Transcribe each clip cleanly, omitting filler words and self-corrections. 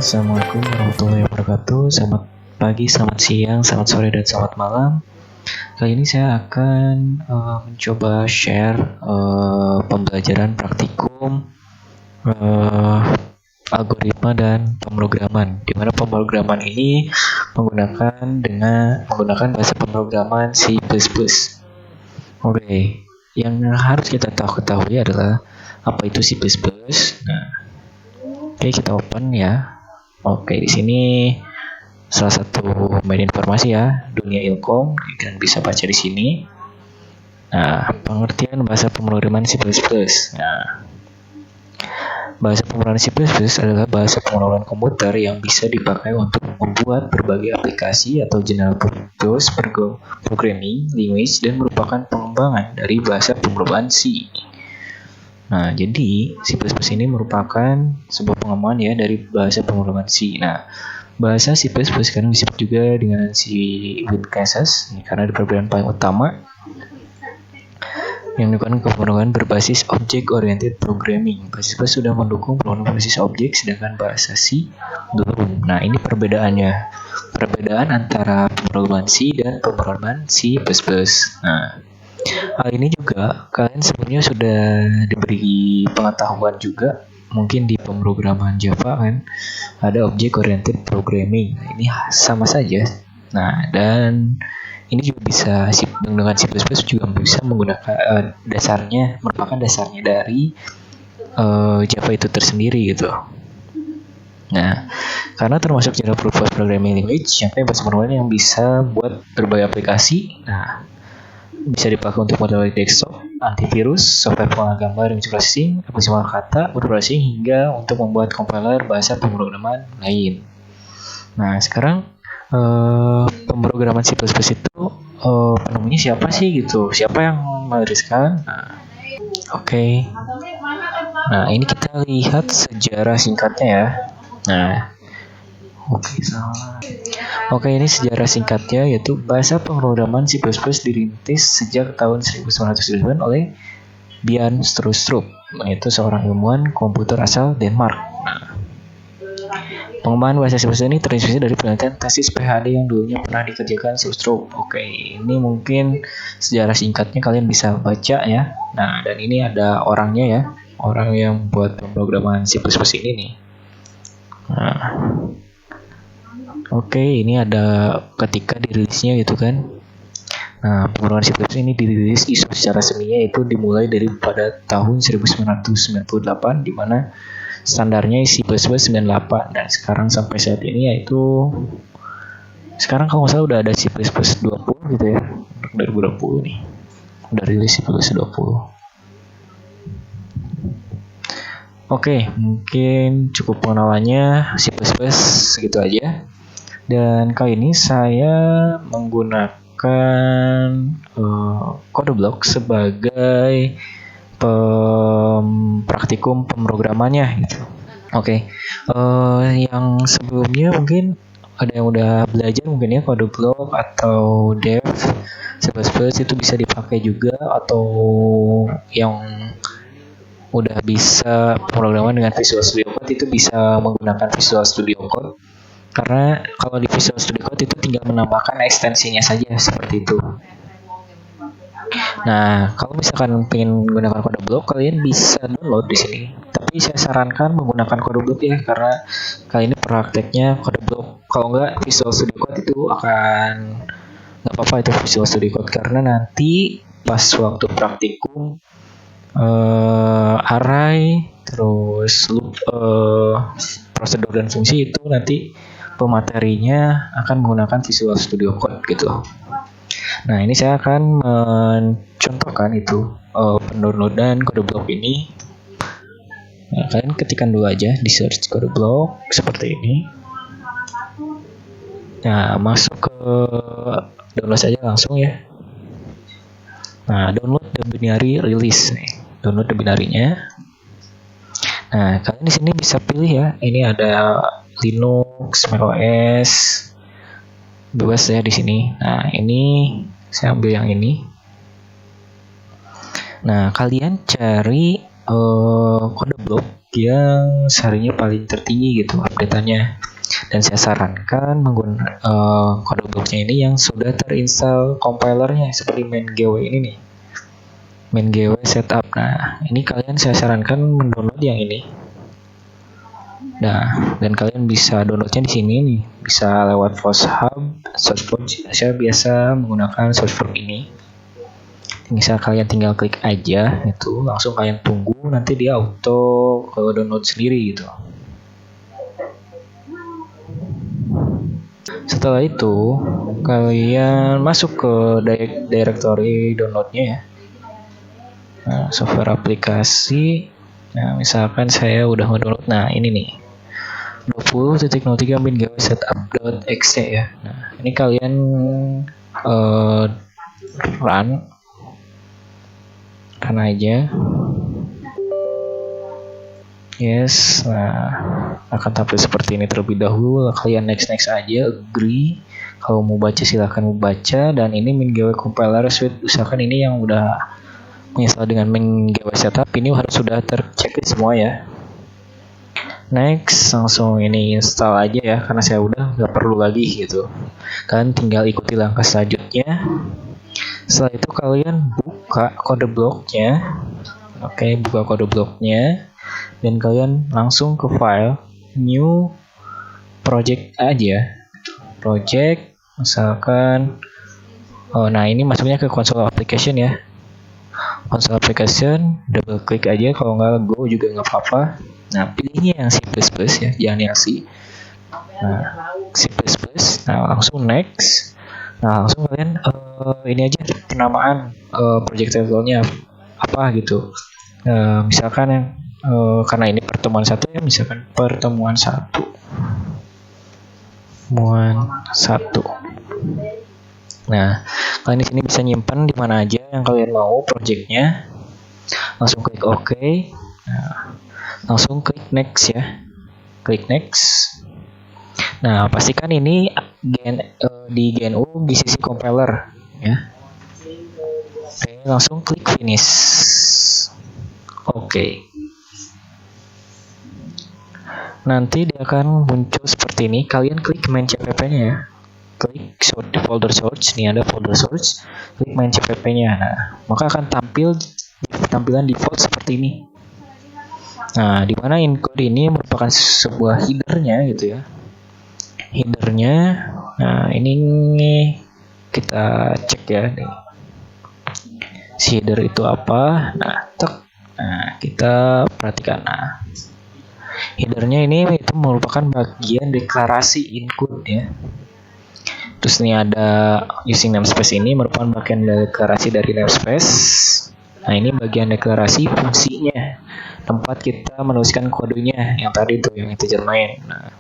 Assalamualaikum warahmatullahi wabarakatuh. Selamat pagi, selamat siang, selamat sore, dan selamat malam. Kali ini saya akan mencoba share pembelajaran praktikum algoritma dan pemrograman. Di mana pemrograman ini menggunakan bahasa pemrograman C++. Oke, yang harus kita ketahui adalah apa itu C++. Nah, oke, kita open ya. Oke, di sini salah satu media informasi ya, Dunia Ilkom, kalian bisa baca di sini. Nah, pengertian bahasa pemrograman C++. Nah, bahasa pemrograman C++ adalah bahasa pemrograman komputer yang bisa dipakai untuk membuat berbagai aplikasi atau general purpose programming language dan merupakan pengembangan dari bahasa pemrograman C. Nah, jadi C++ ini merupakan sebuah pengembangan ya dari bahasa pemrograman C. Nah, bahasa C++ kadang disebut juga dengan C with cases karena ada perbedaan paling utama yang digunakan pemrograman berbasis object oriented programming. Bahasa C++ sudah mendukung pemrograman berbasis objek, sedangkan bahasa C belum. Nah, ini perbedaannya. Perbedaan antara pemrograman C dan pemrograman C++. Nah, hal ini juga kalian sebenarnya sudah diberi pengetahuan juga mungkin di pemrograman Java kan ada object oriented programming. Nah, ini sama saja. Nah, dan ini juga bisa dengan C++ juga bisa menggunakan merupakan dasarnya dari Java itu tersendiri gitu. Nah, karena termasuk general purpose programming language yang bahasa pemrograman yang bisa buat berbagai aplikasi. Nah, bisa dipakai untuk model desktop, antivirus, software pengolah gambar, image processing, aplikasi pengolah kata, word processing, hingga untuk membuat compiler bahasa pemrograman lain. Nah, sekarang pemrograman C++ itu penemunya siapa sih gitu? Siapa yang menuliskan? Nah, oke. Nah, ini kita lihat sejarah singkatnya ya. Nah, Oke, ini sejarah singkatnya yaitu bahasa pemrograman C++ dirintis sejak tahun 1999 oleh Bjarne Stroustrup, yaitu seorang ilmuwan komputer asal Denmark. Nah, pengembangan bahasa C++ ini terinspirasi dari penelitian tesis PhD yang dulunya pernah dikerjakan Stroustrup. Oke, ini mungkin sejarah singkatnya kalian bisa baca ya. Nah, dan ini ada orangnya ya, orang yang buat pemrograman C++ ini nih. Nah, oke, ini ada ketika dirilisnya gitu kan. Nah, pemrograman C++ ini dirilis ISO secara resminya itu dimulai dari pada tahun 1998 di mana standarnya C++ 98 dan sekarang sampai saat ini yaitu sekarang kalau nggak salah udah ada C++ 20 gitu ya. Untuk 2020 nih. Udah rilis C++ 20. Oke, mungkin cukup pengenalannya C++ segitu aja. Dan kali ini saya menggunakan kode blok sebagai praktikum pemrogramannya gitu. Oke. Yang sebelumnya mungkin ada yang udah belajar mungkin ya kode blok atau dev C++ itu bisa dipakai juga, atau yang udah bisa pemrograman dengan Visual Studio Code itu bisa menggunakan Visual Studio Code. Karena kalau di Visual Studio Code itu tinggal menambahkan ekstensinya saja seperti itu. Nah, kalau misalkan pengen menggunakan kode blok, kalian bisa download di sini. Tapi saya sarankan menggunakan kode blok ya, karena kali ini prakteknya kode blok. Kalau nggak Visual Studio Code itu akan nggak apa-apa itu Visual Studio Code, karena nanti pas waktu praktikum array terus loop prosedur dan fungsi itu nanti pematerinya akan menggunakan Visual Studio Code gitu. Nah, ini saya akan mencontohkan itu pendownloadan kode blok ini. Nah, kalian ketikkan dulu aja di search kode blok seperti ini. Nah, masuk ke download saja langsung ya. Nah, download the binary release nih. Download the binary-nya. Nah, kalian di sini bisa pilih ya. Ini ada Linux, macOS, bebas ya di sini. Nah, ini saya ambil yang ini. Nah, kalian cari kode blok yang seharinya paling tertinggi gitu update-annya. Dan saya sarankan menggunakan kode bloknya ini yang sudah terinstall compilernya seperti MainGW ini nih. MainGW setup. Nah, ini kalian saya sarankan mendownload yang ini. Nah, dan kalian bisa downloadnya di sini nih. Bisa lewat FlashHub, SourceForge. Saya biasa menggunakan SourceForge ini. Misal kalian tinggal klik aja itu, langsung kalian tunggu nanti dia auto download sendiri gitu. Setelah itu kalian masuk ke directory downloadnya ya. Nah, software aplikasi. Nah, misalkan saya udah ngedownload. Nah, ini nih 20.03 MainGW setup.exe ya. Nah, ini kalian run aja. Yes, nah akan tampil seperti ini terlebih dahulu. Kalian next aja, agree. Kalau mau baca silahkan membaca. Dan ini MainGW compiler suite. Usahakan ini yang udah menginstal dengan MainGW setup ini harus sudah terchecklist semua ya. Next, langsung ini install aja ya, karena saya udah nggak perlu lagi gitu. Kalian tinggal ikuti langkah selanjutnya. Setelah itu kalian buka kode bloknya. Oke, buka kode bloknya. Dan kalian langsung ke file new project aja. Project, misalkan nah ini masuknya ke console application ya. Console application, double klik aja, kalau nggak go juga nggak apa-apa. Nah, pilihnya yang C++ ya, jangan yang C. Nah, C++. Nah, langsung next. Nah, langsung kalian ini aja penamaan project title-nya apa gitu. Misalkan yang karena ini pertemuan 1 ya, misalkan pertemuan 1. Nah, kalian di sini bisa nyimpan di mana aja yang kalian mau projectnya. Langsung klik OK. Nah, langsung klik next ya. Klik next. Nah, pastikan ini di GNU GCC compiler ya. Oke, langsung klik finish. Oke. Nanti dia akan muncul seperti ini. Kalian klik main cpp-nya ya. Klik di folder source. Nih ada folder source. Klik main cpp-nya. Nah, maka akan tampil tampilan default seperti ini. Nah, di mana encode ini merupakan sebuah header-nya gitu ya. Header-nya. Nah, ini kita cek ya. Nih. Si header itu apa? Nah, kita perhatikan. Nah, header-nya ini itu merupakan bagian deklarasi include ya. Terus ini ada using namespace ini merupakan bagian deklarasi dari namespace. Nah, ini bagian deklarasi fungsinya. Tempat kita menuliskan kodenya yang tadi tuh yang integer main. Nah,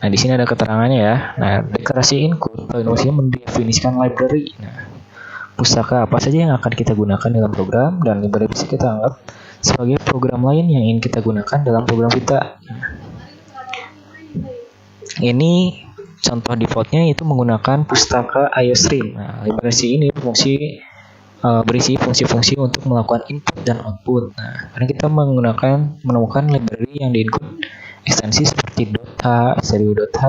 di sini ada keterangannya ya. Nah, deklarasi include fungsinya mendefinisikan library. Nah, pustaka apa saja yang akan kita gunakan dalam program, dan library bisa kita anggap sebagai program lain yang ingin kita gunakan dalam program kita. Ini contoh defaultnya itu menggunakan pustaka IOStream. Nah, library ini berisi fungsi-fungsi untuk melakukan input dan output. Nah, karena kita menemukan library yang di-include ekstensi seperti .h, stereo.h,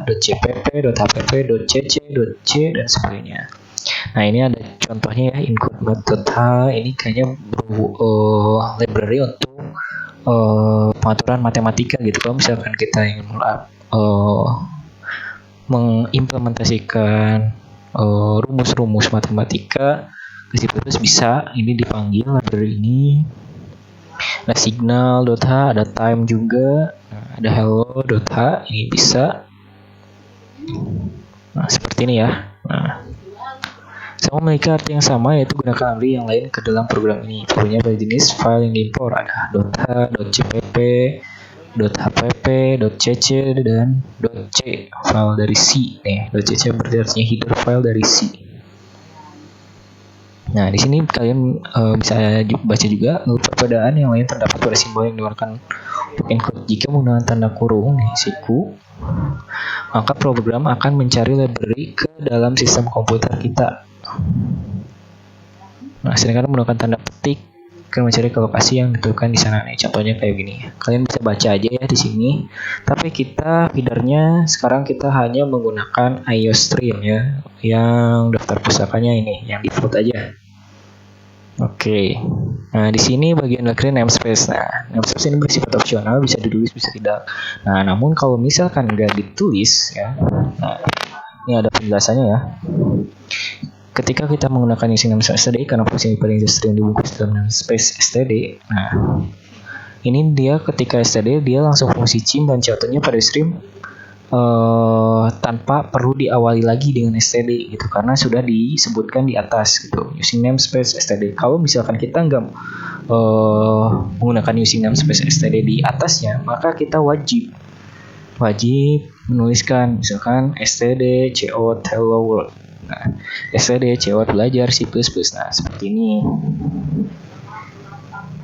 .cpp, .hpp, .cc, .c, dan sebagainya. Nah, ini ada contohnya ya, include.h ini kayaknya library untuk pengaturan matematika gitu. Kalau misalkan kita ingin mengimplementasikan rumus-rumus matematika, bisa ini dipanggil library ini. Ada signal.h, ada time juga, ada hello.h, ini bisa. Nah, seperti ini ya. Nah, sama memiliki arti yang sama, yaitu gunakan arti yang lain ke dalam program ini. Punya jenis file yang diimpor ada .h, .cpp, .hpp, .cc, dan .c, file dari C. Nih, .cc berarti artinya header file dari C. Nah, di sini kalian bisa baca juga perbedaan yang lain terdapat pada simbol yang digunakan untuk include. Jika menggunakan tanda kurung nih, siku, maka program akan mencari library ke dalam sistem komputer kita. Nah, sedangkan menggunakan tanda petik akan mencari ke lokasi yang ditentukan di sana nih. Contohnya kayak gini. Kalian bisa baca aja ya di sini. Tapi kita feedernya sekarang kita hanya menggunakan IOStream ya, yang daftar pusakanya ini, yang default aja. Oke. Nah, di sini bagian akhirnya namespace. Nah, namespace ini bersifat opsional, bisa ditulis, bisa tidak. Nah, namun kalau misalkan nggak ditulis ya, nah, ini ada penjelasannya ya. Ketika kita menggunakan using namespace std, karena fungsi paling stream dibungkus dalam namespace std. Nah, ini dia ketika std dia langsung fungsi chim dan contohnya pada stream tanpa perlu diawali lagi dengan std gitu, karena sudah disebutkan di atas gitu, using namespace std. Kalau misalkan kita nggak menggunakan using namespace std di atasnya, maka kita wajib menuliskan misalkan std cout hello world. Nah, std cout belajar C++. Nah, seperti ini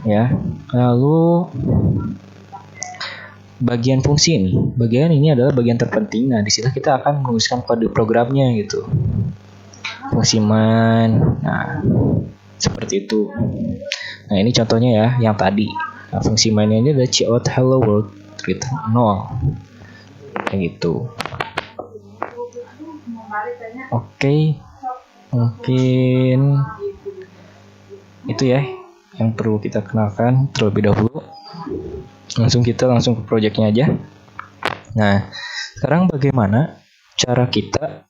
ya. Lalu bagian fungsi ini, bagian ini adalah bagian terpenting. Nah, di situ kita akan menuliskan kode programnya gitu. Fungsi man. Nah, seperti itu. Nah, ini contohnya ya, yang tadi. Nah, fungsi man ini adalah cout hello world return 0. Kayak gitu. Oke. Mungkin itu ya yang perlu kita kenalkan terlebih dahulu. Langsung ke projectnya aja. Nah, sekarang bagaimana cara kita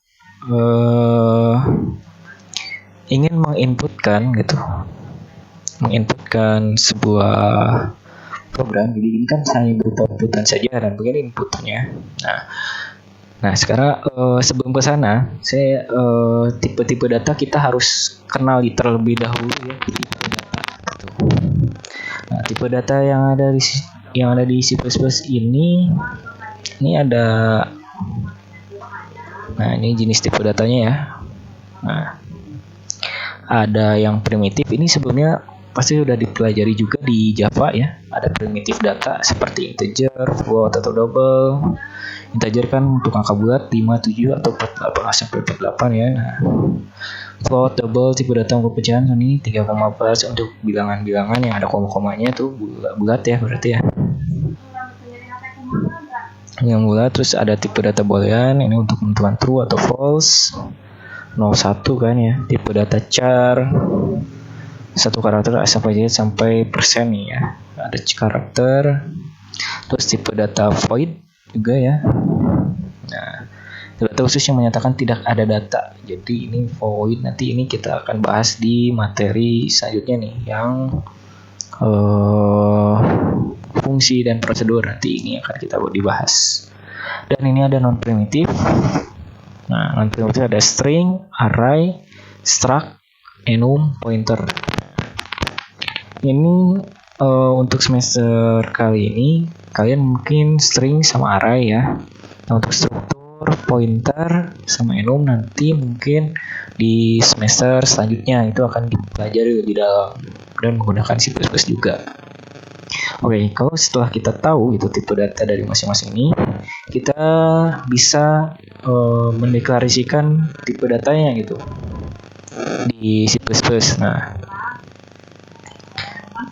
ingin menginputkan sebuah program. Jadi ini kan hanya berupa inputan saja dan begini inputnya. Nah sekarang sebelum ke sana, saya tipe-tipe data kita harus kenali terlebih dahulu ya. Nah, tipe data yang ada di C++ ini ada. Nah, ini jenis tipe datanya ya. Nah, ada yang primitif. Ini sebelumnya pasti sudah dipelajari juga di Java ya. Ada primitif data seperti integer, float atau double. Integer kan untuk angka bulat 5, 7 atau 48 sampai 48 ya. Nah, float, double, tipe data untuk pecahan ini 3,14 untuk bilangan-bilangan yang ada koma-komanya tuh bulat ya berarti ya. Yang bulat. Terus ada tipe data boolean, ini untuk menentukan true atau false. 01 kan ya. Tipe data char, satu karakter sampai persen nih ya. Ada karakter. Terus tipe data void juga ya. Nah, data khusus yang menyatakan tidak ada data. Jadi ini void. Nanti ini kita akan bahas di materi selanjutnya nih, yang fungsi dan prosedur. Nanti ini akan kita dibahas. Dan ini ada non primitif. Nah, non primitif ada string, array, struct, enum, pointer. Ini untuk semester kali ini kalian mungkin string sama array ya. Nah, untuk struktur, pointer, sama enum nanti mungkin di semester selanjutnya itu akan dipelajari lebih dalam dan menggunakan C++ juga. Oke, kalau setelah kita tahu itu tipe data dari masing-masing ini, kita bisa mendeklarasikan tipe datanya gitu di C++. Nah,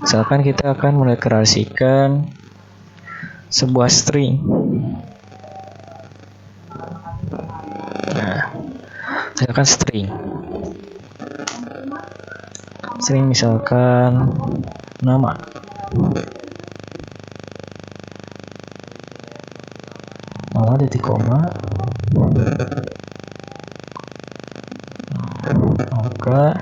misalkan kita akan mendeklarasikan sebuah string. Nah, misalkan string misalkan nama. Titik koma. Maka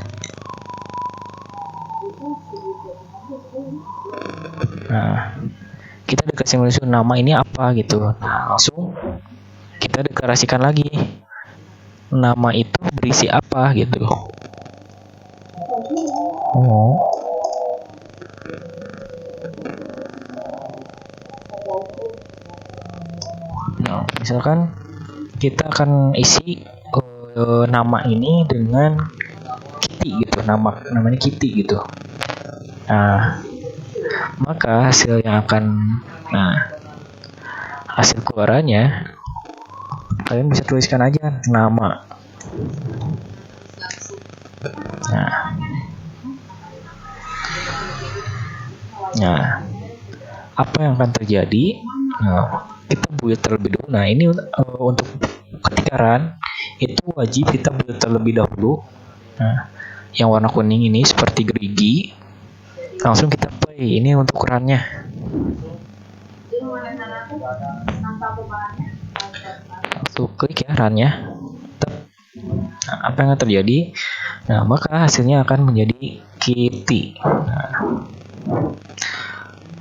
kita deklarasikan nama ini apa gitu. Nah, langsung kita deklarasikan lagi nama itu berisi apa gitu. Nah, misalkan kita akan isi nama ini dengan Kitty gitu, namanya Kitty gitu. Nah, maka hasil keluarannya kalian bisa tuliskan aja nama. Nah, Nah, apa yang akan terjadi? Nah, kita build terlebih dahulu. Nah, ini untuk ketika run itu wajib kita build terlebih dahulu. Nah, yang warna kuning ini seperti gerigi. Langsung kita play. Ini untuk runnya. Langsung klik ya runnya. Nah, apa yang akan terjadi? Nah, maka hasilnya akan menjadi Kitty. Nah,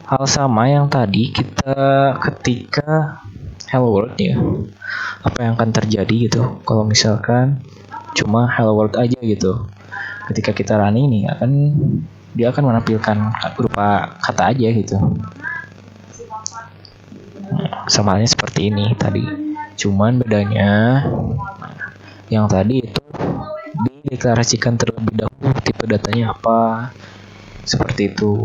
hal sama yang tadi kita ketika Hello World ya. Apa yang akan terjadi gitu? Kalau misalkan cuma Hello World aja gitu. Ketika kita running nih dia akan menampilkan berupa kata aja gitu. Sama halnya seperti ini tadi. Cuman bedanya yang tadi itu dideklarasikan terlebih dahulu tipe datanya apa. Seperti itu.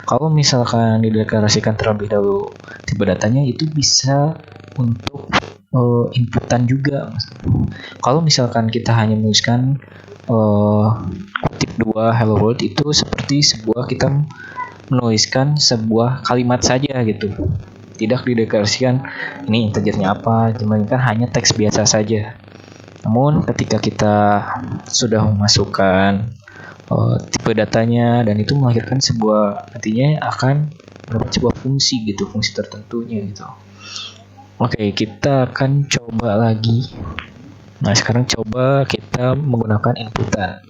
Kalau misalkan dideklarasikan terlebih dahulu tipe datanya itu bisa untuk inputan juga. Kalau misalkan kita hanya menuliskan kutip 2 Hello World itu seperti kita menuliskan sebuah kalimat saja gitu. Tidak dideklarasikan ini integernya apa, melainkan hanya teks biasa saja. Namun ketika kita sudah memasukkan tipe datanya dan itu melahirkan nantinya akan mendapat sebuah fungsi gitu, fungsi tertentunya gitu. Oke, kita akan coba lagi. Nah, sekarang coba kita menggunakan inputan.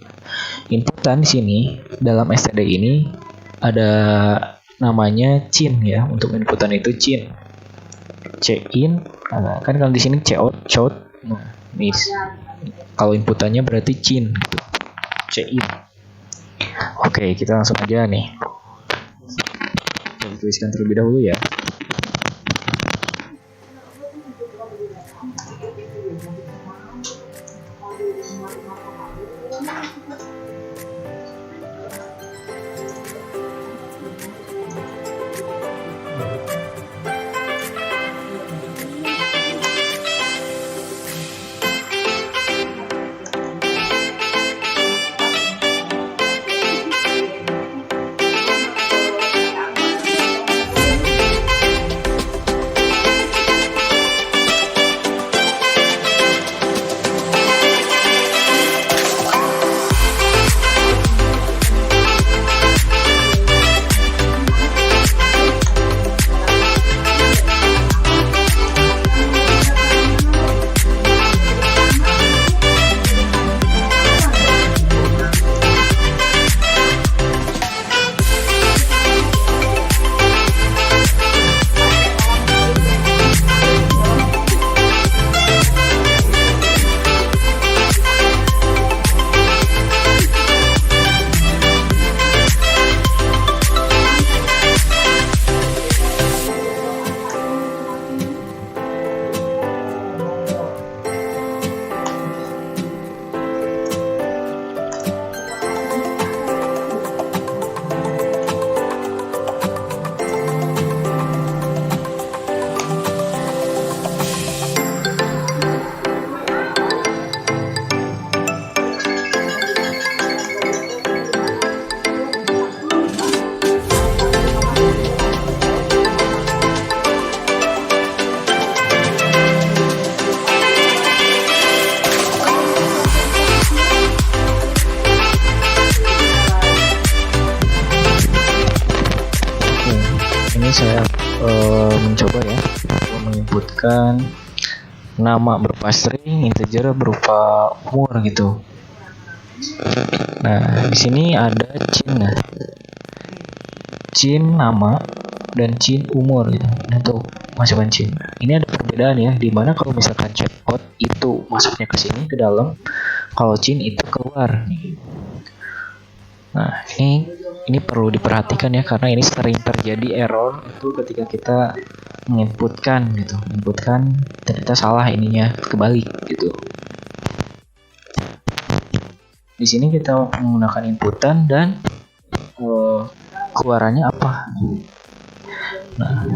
Inputan di sini dalam std ini ada namanya cin ya. Untuk inputan itu cin. C-in, kan kalau di sini C-out. Nah, ini kalau inputannya berarti cin gitu. C-in. Oke, kita langsung aja nih. Kita tuliskan terlebih dahulu ya. Saya mencoba ya menginputkan nama berupa string, integer berupa umur gitu. Nah, di sini ada cin, cin nama dan cin umur gitu. Untuk masukkan cin. Ini ada perbedaan ya, dimana kalau misalkan chatbot itu masuknya ke sini ke dalam, kalau cin itu keluar. Nah, ini perlu diperhatikan ya, karena ini sering terjadi error itu ketika kita menginputkan gitu, inputkan ternyata salah ininya, kebalik gitu. Di sini kita menggunakan inputan dan keluarannya apa? Nah,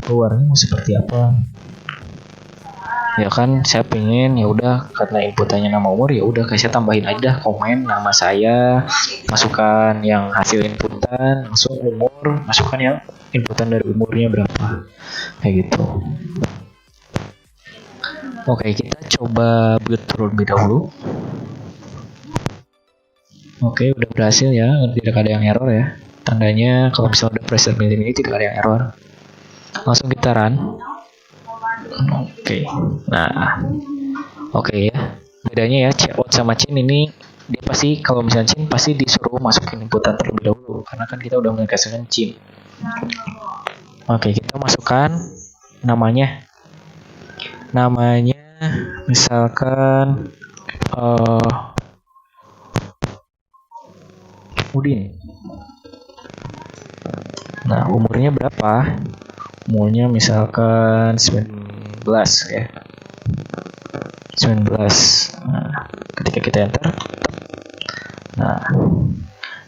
keluarannya seperti apa? Ya kan saya pengen, ya udah karena inputannya nama umur, ya udah kayak saya tambahin aja komen nama saya, masukkan yang hasil inputan, langsung umur, masukkan yang inputan dari umurnya berapa, kayak gitu. Oke, kita coba build terlebih dahulu. Oke, udah berhasil ya, tidak ada yang error ya. Tandanya kalau misalnya udah press termilih ini tidak ada yang error. Langsung kita run. Oke, nah, oke ya. Bedanya ya, checkout sama chain ini dia pasti kalau misalnya chain pasti disuruh masukin inputan terlebih dahulu karena kan kita udah menggunakan chain. Oke, kita masukkan namanya. Namanya misalkan Udin. Nah, umurnya berapa? Umurnya misalkan 19 ya. 19. Nah, ketika kita enter. Nah,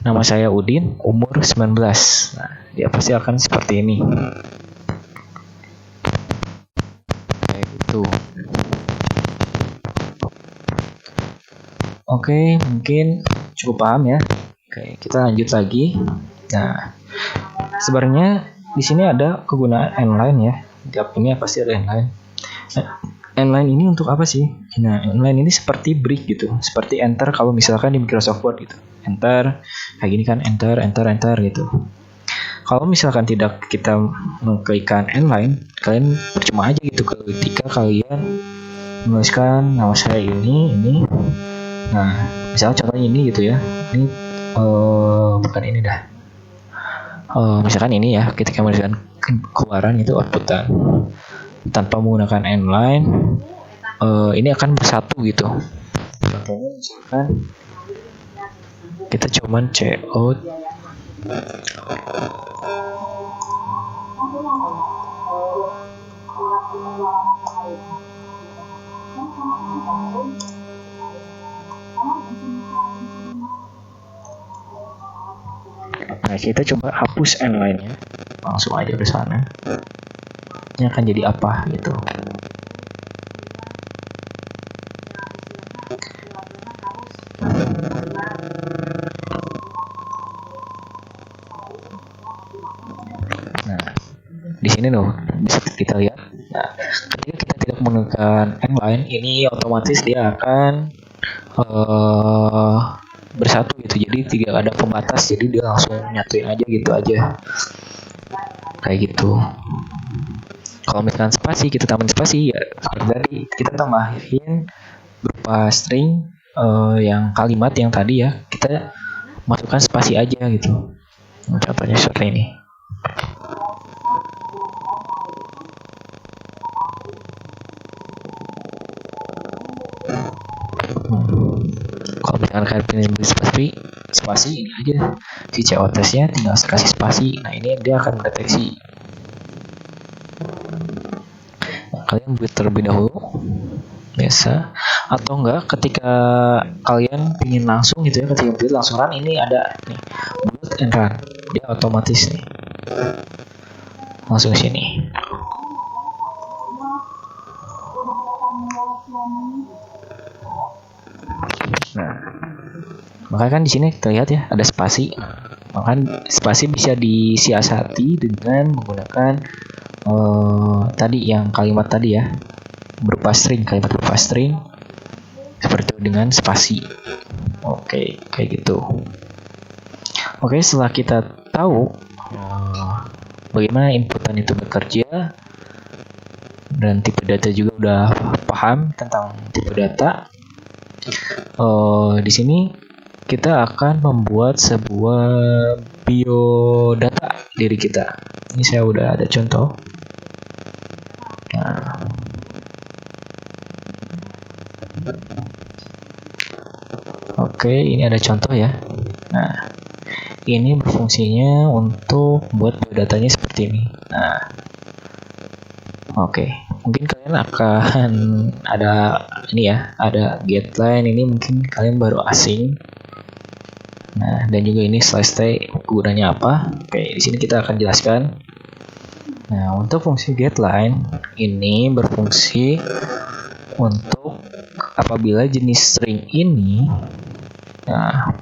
nama saya Udin, umur 19. Nah, dia pasti akan seperti ini. Kayak gitu. Oke, mungkin cukup paham ya. Oke, kita lanjut lagi. Nah, sebenarnya di sini ada kegunaan inline ya. Di app ini pasti ada inline. Inline ini untuk apa sih? Nah, inline ini seperti break gitu, seperti enter kalau misalkan di Microsoft Word gitu. Enter, kayak gini kan, enter gitu. Kalau misalkan tidak kita mengklikkan inline, kalian percuma aja gitu ketika kalian menuliskan nama saya ini. Nah, misalnya contohnya ini gitu ya. Ini bukan ini dah. Misalkan ini ya, ketika menuliskan keluaran itu outputan tanpa menggunakan inline, ini akan bersatu gitu. Contohnya misalkan kita cuman checkout Nah, kita coba hapus inline-nya. Langsung aja ke sana. Ini akan jadi apa gitu. Nah, di sini loh bisa kita lihat. Nah, ketika kita tidak menggunakan inline, ini otomatis dia akan bersatu gitu, jadi tidak ada pembatas, jadi dia langsung nyatuin aja gitu aja kayak gitu. Kalau misalkan spasi, kita tambahin spasi ya seperti tadi, kita tambahin berupa string yang kalimat yang tadi ya, kita masukkan spasi aja gitu. Contohnya seperti ini. Kalau misalkan kalian pilih spasi ini aja si COTS-nya tinggal kasih spasi. Nah, ini dia akan mendeteksi. Kalian buat terlebih dahulu biasa, atau enggak ketika kalian ingin langsung gitu ya, ketika build langsung run, ini ada nih build and run, dia otomatis nih langsung sini. Nah, makanya kan di sini terlihat ya ada spasi. Maka spasi bisa disiasati dengan menggunakan tadi yang kalimat tadi ya, berupa string, kalimat berupa string seperti itu dengan spasi. Oke, kayak gitu. Oke, setelah kita tahu bagaimana inputan itu bekerja dan tipe data juga udah paham tentang tipe data, di sini kita akan membuat sebuah biodata diri kita. Ini saya udah ada contoh. Nah, oke, ini ada contoh ya. Nah, ini berfungsinya untuk buat biodatanya seperti ini. Nah, oke, mungkin kalian akan ada ini ya, ada getline ini mungkin kalian baru asing. Nah, dan juga ini slash-t gunanya apa? Oke, di sini kita akan jelaskan. Nah, untuk fungsi getline ini berfungsi untuk apabila jenis string ini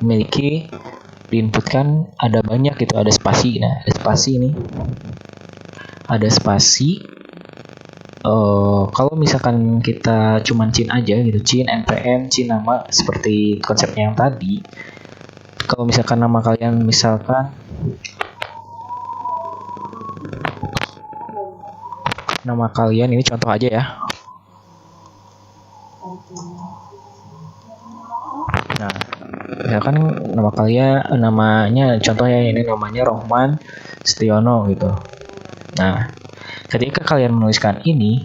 memiliki diinputkan ada banyak gitu, ada spasi. Nah, ada spasi ini. Ada spasi. Kalau misalkan kita cuman cin aja gitu, cin npm, cin nama seperti konsepnya yang tadi. Kalau misalkan nama kalian misalkan nama kalian ini contoh aja ya. Nah, misalkan nama kalian namanya contohnya ini namanya Rohman Setiono gitu. Nah, ketika kalian menuliskan ini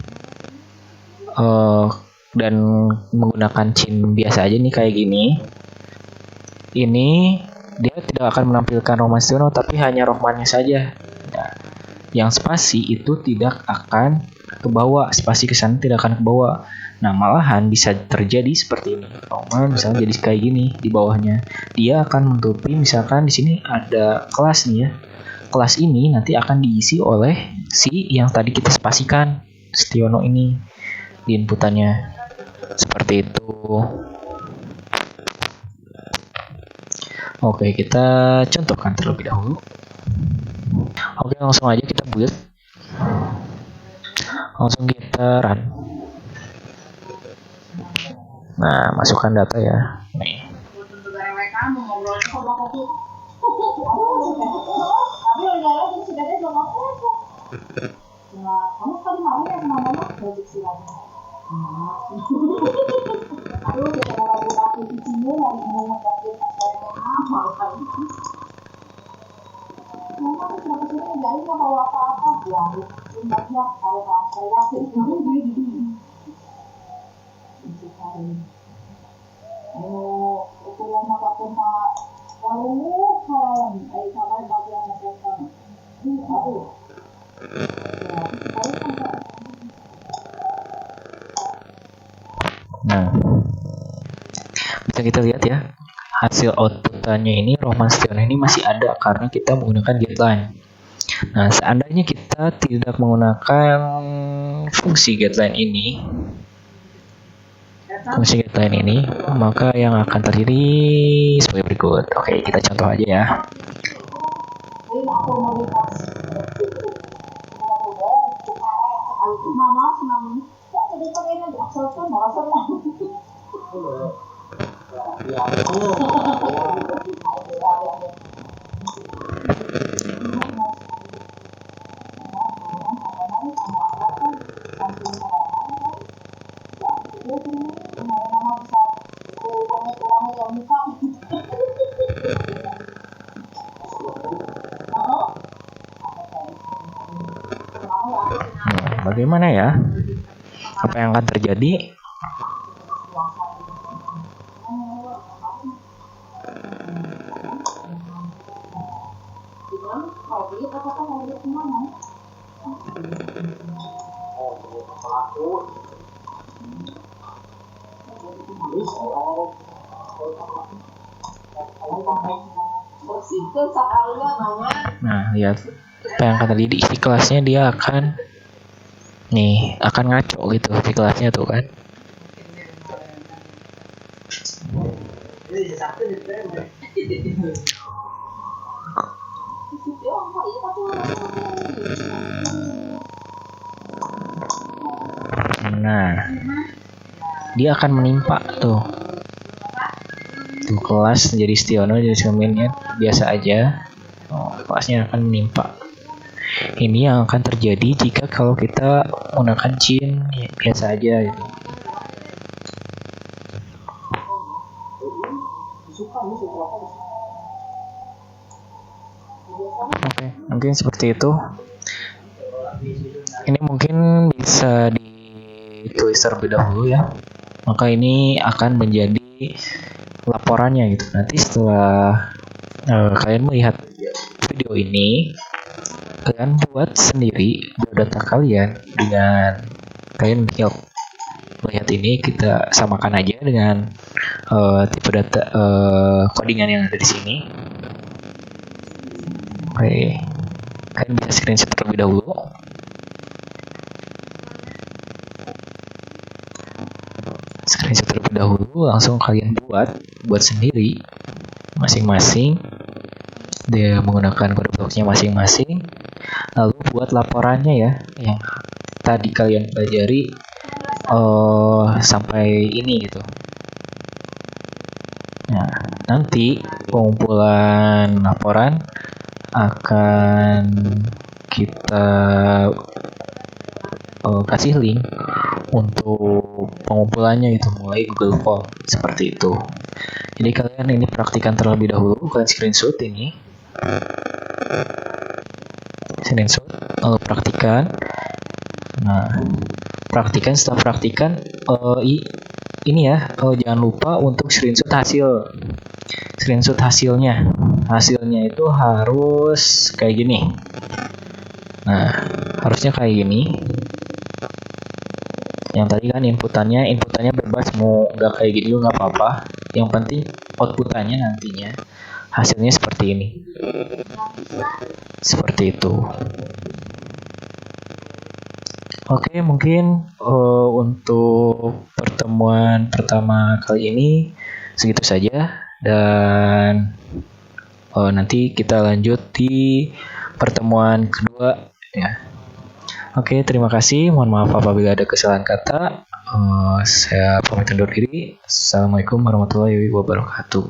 dan menggunakan cin biasa aja nih kayak gini, ini dia tidak akan menampilkan Rohman Setiono tapi hanya Rohmannya saja. Nah, yang spasi itu tidak akan ke bawah, spasi ke sana tidak akan ke bawah. Nah, malahan bisa terjadi seperti ini. Rohman misalnya jadi kayak gini di bawahnya. Dia akan menutupi misalkan di sini ada kelas nih ya. Kelas ini nanti akan diisi oleh si yang tadi kita spasikan, Setiono ini di inputannya. Seperti itu. Oke, kita contohkan terlebih dahulu. Oke, langsung aja kita build. Langsung kita run. Nah, masukkan data ya. Nih. Nah, bisa kita lihat ya, hasil outputannya ini Rohman Setiono ini masih ada karena kita menggunakan getLine. Nah, seandainya kita tidak menggunakan fungsi getLine ini, maka yang akan terjadi sebagai berikut. Oke, kita contoh aja ya. Bagaimana ya? Apa yang akan terjadi? Nah, lihat apa yang akan terjadi. Isi kelasnya dia akan ngaco gitu isi kelasnya tuh kan. Nah, dia akan menimpa tuh kelas jadi Setiono jadi semuanya biasa aja. Kelasnya akan menimpa. Ini yang akan terjadi jika kalau kita menggunakan cin biasa aja gitu. Oke, mungkin seperti itu. Ini mungkin bisa ditulis terlebih dahulu ya. Maka ini akan menjadi laporannya gitu. Nanti setelah kalian melihat video ini, kalian buat sendiri biodata kalian dengan kalian melihat ini, kita samakan aja dengan tipe data codingan yang ada di sini. Oke, kalian bisa screenshot terlebih dahulu. Screenshot terlebih dahulu, langsung kalian buat sendiri masing-masing. Dia menggunakan kode bloknya masing-masing. Lalu buat laporannya ya, yang tadi kalian pelajari sampai ini gitu. Nah, nanti pengumpulan laporan akan kita kasih link untuk pengumpulannya itu mulai Google Form seperti itu. Jadi kalian ini praktikan terlebih dahulu, kalian screenshot ini, lalu praktikan. Nah, praktikan, setelah praktikan ini ya, jangan lupa untuk screenshot hasilnya. Hasilnya itu harus kayak gini. Nah, harusnya kayak gini. Yang tadi kan inputannya bebas, mau nggak kayak gini juga nggak apa-apa. Yang penting outputannya nantinya hasilnya seperti ini. Seperti itu. Oke, mungkin untuk pertemuan pertama kali ini segitu saja, dan nanti kita lanjut di pertemuan kedua ya. Oke, terima kasih. Mohon maaf apabila ada kesalahan kata. Saya pamit undur diri. Assalamualaikum warahmatullahi wabarakatuh.